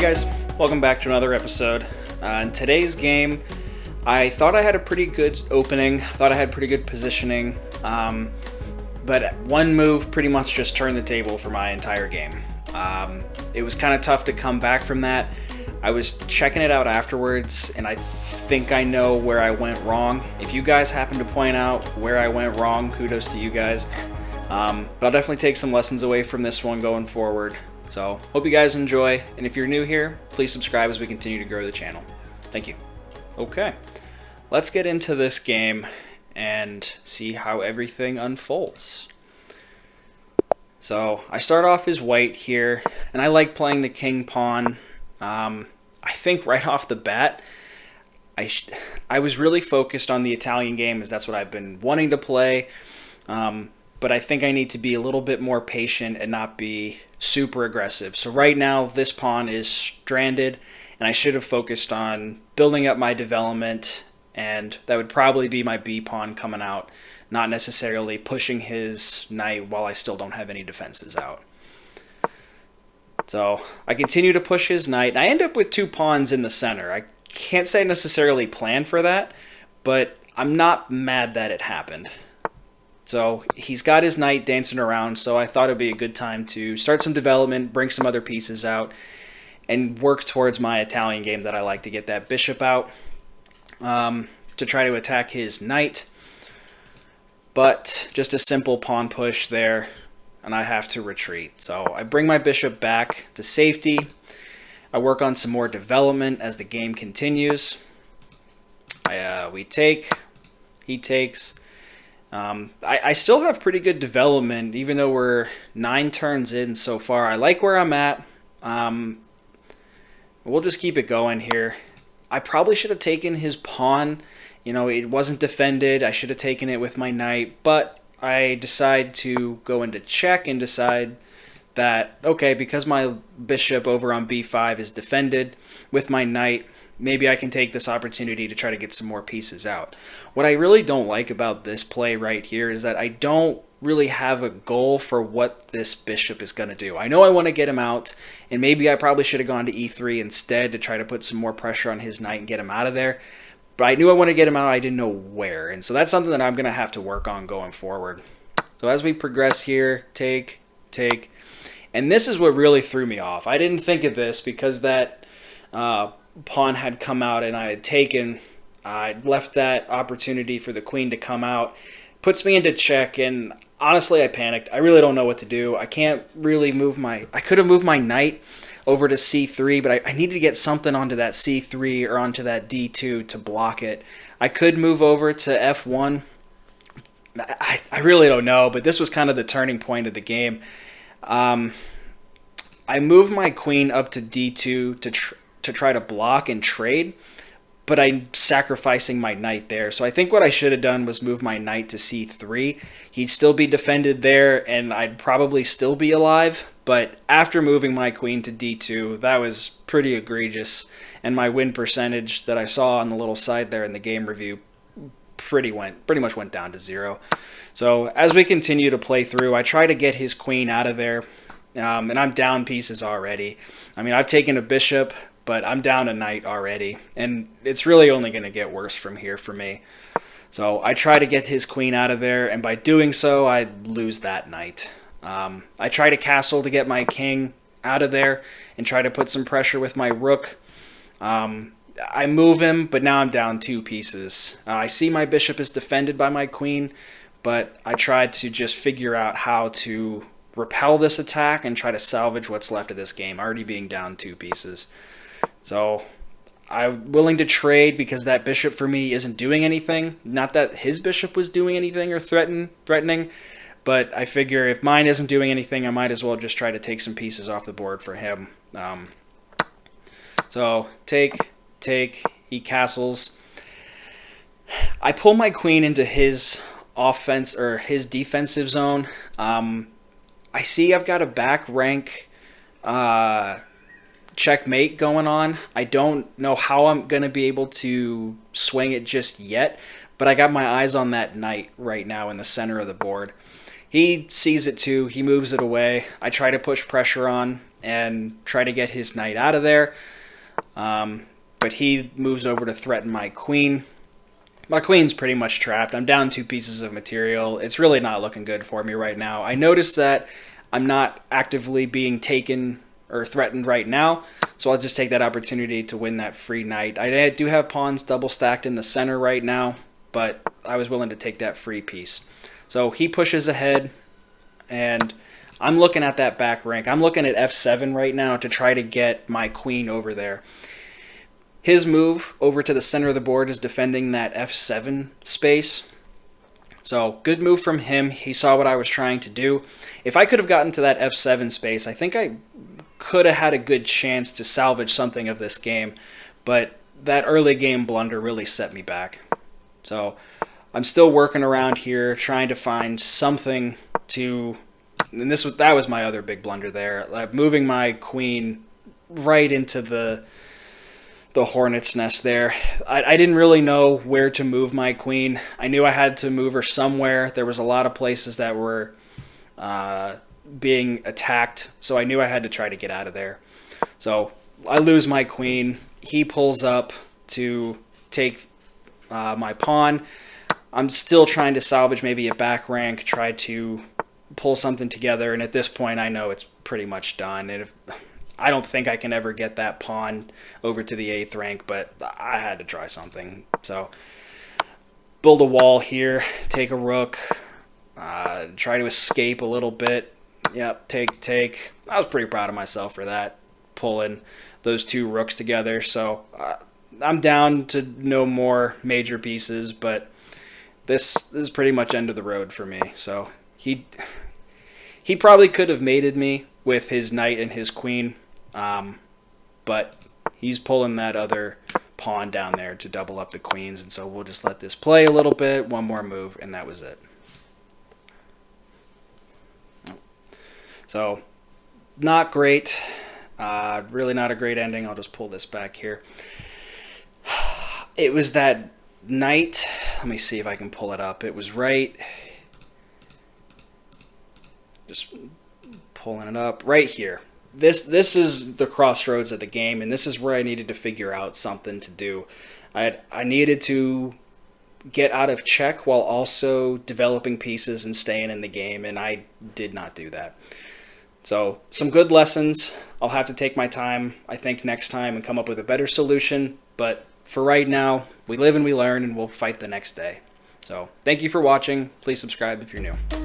guys, welcome back to another episode. In today's game, I thought I had a pretty good opening, thought I had pretty good positioning, but one move pretty much just turned the table for my entire game. It was kind of tough to come back from that. I was checking it out afterwards, and I think I know where I went wrong. If you guys happen to point out where I went wrong, kudos to you guys. But I'll definitely take some lessons away from this one going forward. So, hope you guys enjoy, and if you're new here, please subscribe as we continue to grow the channel. Thank you. Okay, let's get into this game and see how everything unfolds. So, I start off as white here, and I like playing the king pawn. I think right off the bat, I was really focused on the Italian game, as that's what I've been wanting to play. But I think I need to be a little bit more patient and not be super aggressive. So right now, this pawn is stranded, and I should have focused on building up my development, and that would probably be my B pawn coming out, not necessarily pushing his knight while I still don't have any defenses out. So I continue to push his knight, and I end up with two pawns in the center. I can't say necessarily planned for that, but I'm not mad that it happened. So he's got his knight dancing around, so I thought it would be a good time to start some development, bring some other pieces out, and work towards my Italian game that I like to get that bishop out to try to attack his knight. But just a simple pawn push there, and I have to retreat. So I bring my bishop back to safety. I work on some more development as the game continues. We take, he takes. I still have pretty good development, even though we're 9 turns in so far. I like where I'm at. We'll just keep it going here. I probably should have taken his pawn. You know, it wasn't defended. I should have taken it with my knight, but I decide to go into check and decide that, okay, because my bishop over on b5 is defended with my knight, maybe I can take this opportunity to try to get some more pieces out. What I really don't like about this play right here is that I don't really have a goal for what this bishop is going to do. I know I want to get him out, and maybe I probably should have gone to e3 instead to try to put some more pressure on his knight and get him out of there. But I knew I wanted to get him out, I didn't know where. And so that's something that I'm going to have to work on going forward. So as we progress here, take. And this is what really threw me off. I didn't think of this because that pawn had come out and I had taken. I left that opportunity for the queen to come out. Puts me into check, and honestly I panicked. I really don't know what to do. I can't really move my... I could have moved my knight over to c3, but I needed to get something onto that c3 or onto that d2 to block it. I could move over to f1. I really don't know, but this was kind of the turning point of the game. I moved my queen up to d2 to try to block and trade, but I'm sacrificing my knight there. So I think what I should have done was move my knight to c3. He'd still be defended there, and I'd probably still be alive. But after moving my queen to d2, that was pretty egregious. And my win percentage that I saw on the little side there in the game review pretty much went down to 0. So as we continue to play through, I try to get his queen out of there. And I'm down pieces already. I mean, I've taken a bishop, but I'm down a knight already. And it's really only going to get worse from here for me. So I try to get his queen out of there, and by doing so, I lose that knight. I try to castle to get my king out of there and try to put some pressure with my rook. I move him, but now I'm down 2 pieces. I see my bishop is defended by my queen, but I tried to just figure out how to repel this attack and try to salvage what's left of this game, already being down 2 pieces. So I'm willing to trade because that bishop for me isn't doing anything. Not that his bishop was doing anything or threatening, but I figure if mine isn't doing anything, I might as well just try to take some pieces off the board for him. So take, he castles. I pull my queen into his offense or his defensive zone. I see I've got a back rank checkmate going on. I don't know how I'm going to be able to swing it just yet, but I got my eyes on that knight right now in the center of the board. He sees it too. He moves it away. I try to push pressure on, and try to get his knight out of there. But he moves over to threaten my queen. My queen's pretty much trapped. I'm down 2 pieces of material. It's really not looking good for me right now. I noticed that I'm not actively being taken or threatened right now, so I'll just take that opportunity to win that free knight. I do have pawns double stacked in the center right now, but I was willing to take that free piece. So he pushes ahead, and I'm looking at that back rank. I'm looking at f7 right now to try to get my queen over there. His move over to the center of the board is defending that f7 space. So good move from him. He saw what I was trying to do. If I could have gotten to that f7 space, I think I could have had a good chance to salvage something of this game. But that early game blunder really set me back. So I'm still working around here, trying to find something to... And that was my other big blunder there. Like moving my queen right into the hornet's nest there. I didn't really know where to move my queen. I knew I had to move her somewhere. There was a lot of places that were being attacked, so I knew I had to try to get out of there. So I lose my queen. He pulls up to take my pawn. I'm still trying to salvage maybe a back rank, try to pull something together, and at this point I know it's pretty much done. And I don't think I can ever get that pawn over to the 8th rank, but I had to try something. So build a wall here, take a rook, try to escape a little bit. Yep, take. I was pretty proud of myself for that, pulling those 2 rooks together. So I'm down to no more major pieces, but this is pretty much end of the road for me. So he probably could have mated me with his knight and his queen, but he's pulling that other pawn down there to double up the queens, and so we'll just let this play a little bit, one more move, and that was it. So not great, really not a great ending. I'll just pull this back here. It was that knight, let me see if I can pull it up. It was right, just pulling it up right here. This is the crossroads of the game, and this is where I needed to figure out something to do. I needed to get out of check while also developing pieces and staying in the game, and I did not do that. So some good lessons. I'll have to take my time, I think, next time and come up with a better solution. But for right now, we live and we learn, and we'll fight the next day. So thank you for watching. Please subscribe if you're new.